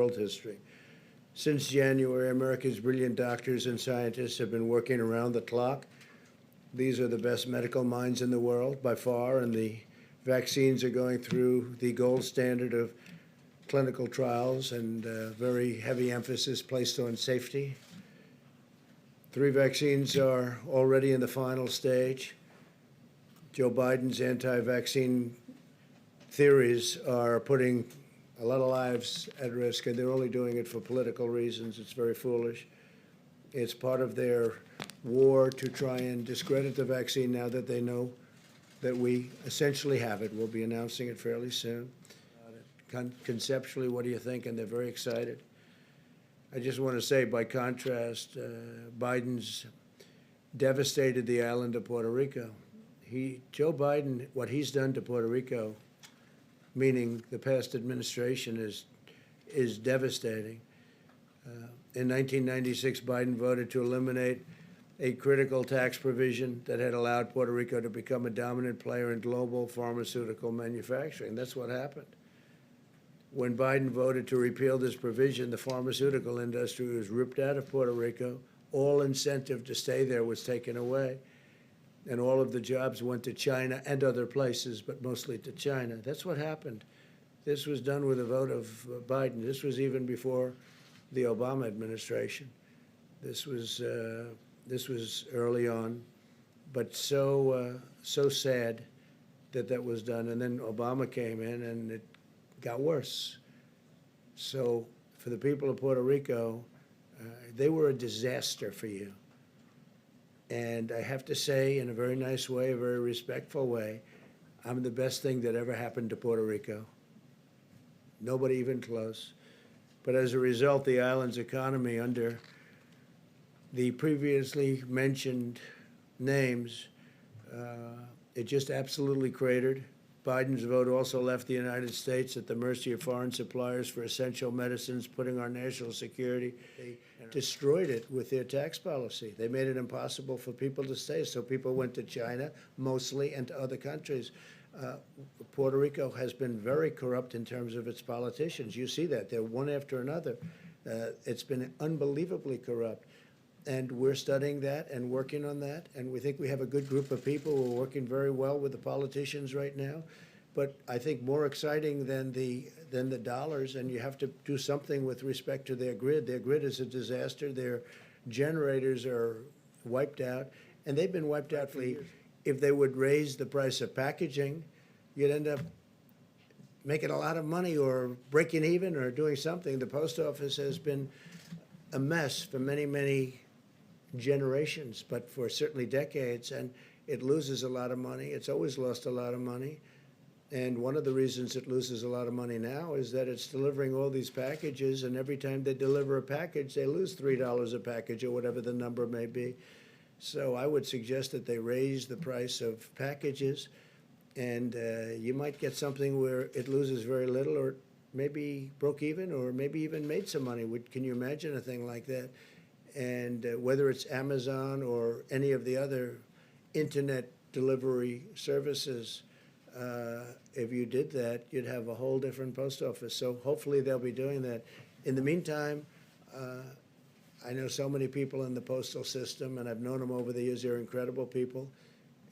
world history. Since January, America's brilliant doctors and scientists have been working around the clock. These are the best medical minds in the world by far, and the vaccines are going through the gold standard of clinical trials and very heavy emphasis placed on safety. 3 vaccines are already in the final stage. Joe Biden's anti-vaccine theories are putting a lot of lives at risk, and they're only doing it for political reasons. It's very foolish. It's part of their war to try and discredit the vaccine now that they know that we essentially have it. We'll be announcing it fairly soon. Conceptually, what do you think? And they're very excited. I just want to say, by contrast, Biden's devastated the island of Puerto Rico. Joe Biden, what he's done to Puerto Rico, meaning the past administration, is devastating. In 1996, Biden voted to eliminate a critical tax provision that had allowed Puerto Rico to become a dominant player in global pharmaceutical manufacturing. That's what happened. When Biden voted to repeal this provision, the pharmaceutical industry was ripped out of Puerto Rico. All incentive to stay there was taken away. And all of the jobs went to China and other places, but mostly to China. That's what happened. This was done with a vote of Biden. This was even before the Obama administration. This was early on, but so sad that was done. And then Obama came in, and it got worse. So for the people of Puerto Rico, they were a disaster for you. And I have to say, in a very nice way, a very respectful way, I'm the best thing that ever happened to Puerto Rico. Nobody even close. But as a result, the island's economy, under the previously mentioned names, it just absolutely cratered. Biden's vote also left the United States at the mercy of foreign suppliers for essential medicines, putting our national security. They destroyed it with their tax policy. They made it impossible for people to stay, so people went to China mostly and to other countries. Puerto Rico has been very corrupt in terms of its politicians. You see that. They're one after another. It's been unbelievably corrupt. And we're studying that and working on that. And we think we have a good group of people who are working very well with the politicians right now. But I think more exciting than the dollars, and you have to do something with respect to their grid. Their grid is a disaster. Their generators are wiped out, and they've been wiped out for years. If they would raise the price of packaging, you'd end up making a lot of money or breaking even or doing something. The post office has been a mess for many, many generations, but for certainly decades, and it loses a lot of money. It's always lost a lot of money. And one of the reasons it loses a lot of money now is that it's delivering all these packages, and every time they deliver a package, they lose $3 a package or whatever the number may be. So I would suggest that they raise the price of packages, and you might get something where it loses very little, or maybe broke even, or maybe even made some money. Can you imagine a thing like that? And whether it's Amazon or any of the other internet delivery services, if you did that, you'd have a whole different post office. So hopefully they'll be doing that. In the meantime, I know so many people in the postal system, and I've known them over the years. They're incredible people,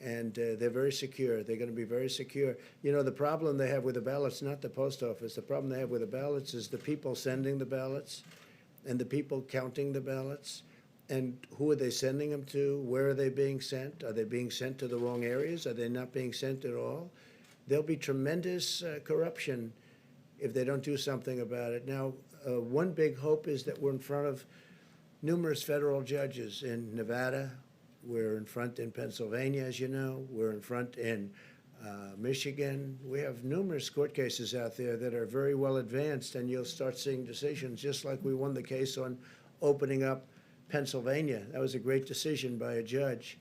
and they're very secure. They're going to be very secure. You know, the problem they have with the ballots, not the post office, the problem they have with the ballots is the people sending the ballots and the people counting the ballots. And who are they sending them to? Where are they being sent? Are they being sent to the wrong areas? Are they not being sent at all? There'll be tremendous corruption if they don't do something about it. Now, one big hope is that we're in front of numerous federal judges in Nevada. We're in front in Pennsylvania, as you know. We're in front in Michigan. We have numerous court cases out there that are very well advanced, and you'll start seeing decisions, just like we won the case on opening up Pennsylvania. That was a great decision by a judge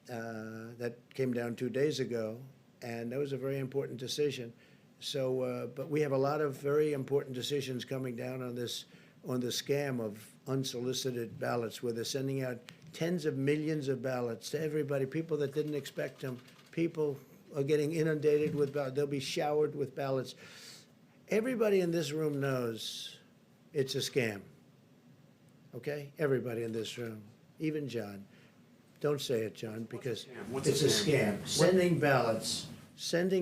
that came down 2 days ago, and that was a very important decision. So, but we have a lot of very important decisions coming down on the scam of unsolicited ballots, where they're sending out tens of millions of ballots to everybody, people that didn't expect them. People are getting inundated with ballots. They'll be showered with ballots. Everybody in this room knows It's a scam. Okay? Everybody in this room, even John. Don't say it, John, because it's a scam. Sending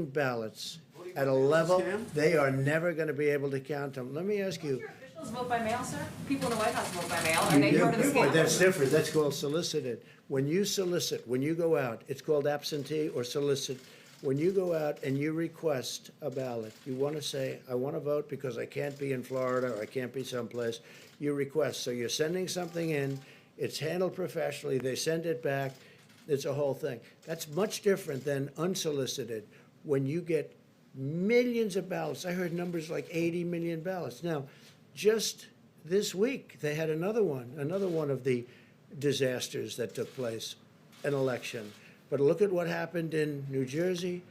ballots at a level, they are never going to be able to count them. Let me ask Don't you. your officials vote by mail, sir? People in the White House vote by mail, and they heard of the scam. That's different. That's called solicited. When you solicit, when you go out, it's called absentee or solicit. When you go out and you request a ballot, you want to say, I want to vote because I can't be in Florida or I can't be someplace. You request. So you're sending something in. It's handled professionally. They send it back. It's a whole thing. That's much different than unsolicited. When you get millions of ballots, I heard numbers like 80 million ballots. Now, just this week, they had another one of the disasters that took place, an election. But look at what happened in New Jersey,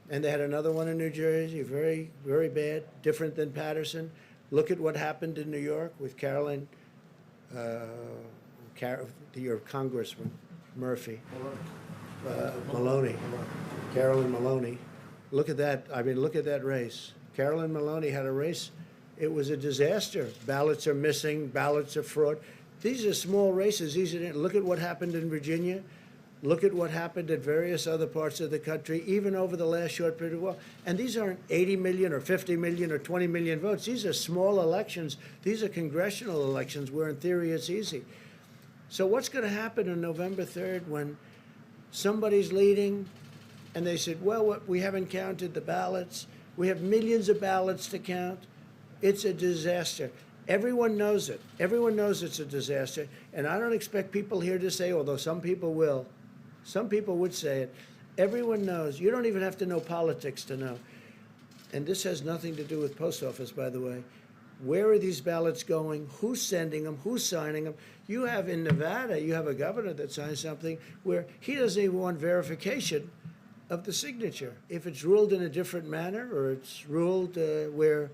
and they had another one in New Jersey, very, very bad, different than Patterson. Look at what happened in New York with your Congressman, Murphy, Maloney, Carolyn Maloney. Look at that. I mean, look at that race. Carolyn Maloney had a race. It was a disaster. Ballots are missing. Ballots are fraud. These are small races. Look at what happened in Virginia. Look at what happened at various other parts of the country, even over the last short period of time. And these aren't 80 million or 50 million or 20 million votes. These are small elections. These are congressional elections where, in theory, it's easy. So what's going to happen on November 3rd when somebody's leading and they said, well, we haven't counted the ballots. We have millions of ballots to count. It's a disaster. Everyone knows it. Everyone knows it's a disaster. And I don't expect people here to say, although some people will, some people would say it. Everyone knows. You don't even have to know politics to know. And this has nothing to do with post office, by the way. Where are these ballots going? Who's sending them? Who's signing them? You have in Nevada, you have a governor that signs something where he doesn't even want verification of the signature. If it's ruled in a different manner, or it's ruled where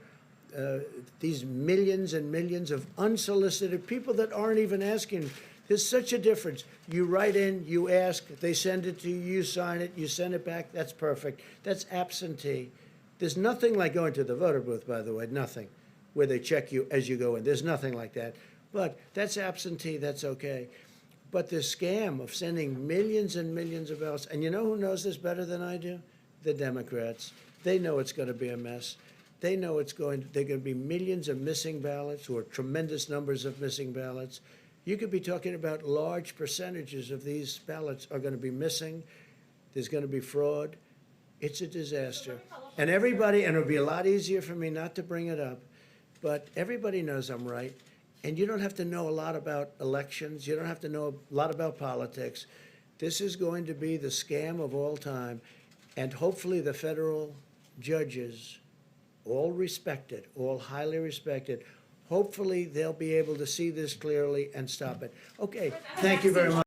these millions and millions of unsolicited people that aren't even asking, there's such a difference. You write in, you ask, they send it to you, you sign it, you send it back, that's perfect. That's absentee. There's nothing like going to the voter booth, by the way, nothing, where they check you as you go in. There's nothing like that. But that's absentee, that's okay. But the scam of sending millions and millions of ballots, and you know who knows this better than I do? The Democrats. They know it's going to be a mess. They know they're going to be millions of missing ballots or tremendous numbers of missing ballots. You could be talking about large percentages of these ballots are going to be missing. There's going to be fraud. It's a disaster. And everybody, and it'll be a lot easier for me not to bring it up, but everybody knows I'm right. And you don't have to know a lot about elections. You don't have to know a lot about politics. This is going to be the scam of all time. And hopefully the federal judges, all respected, all highly respected, hopefully they'll be able to see this clearly and stop it. Okay, thank you very much.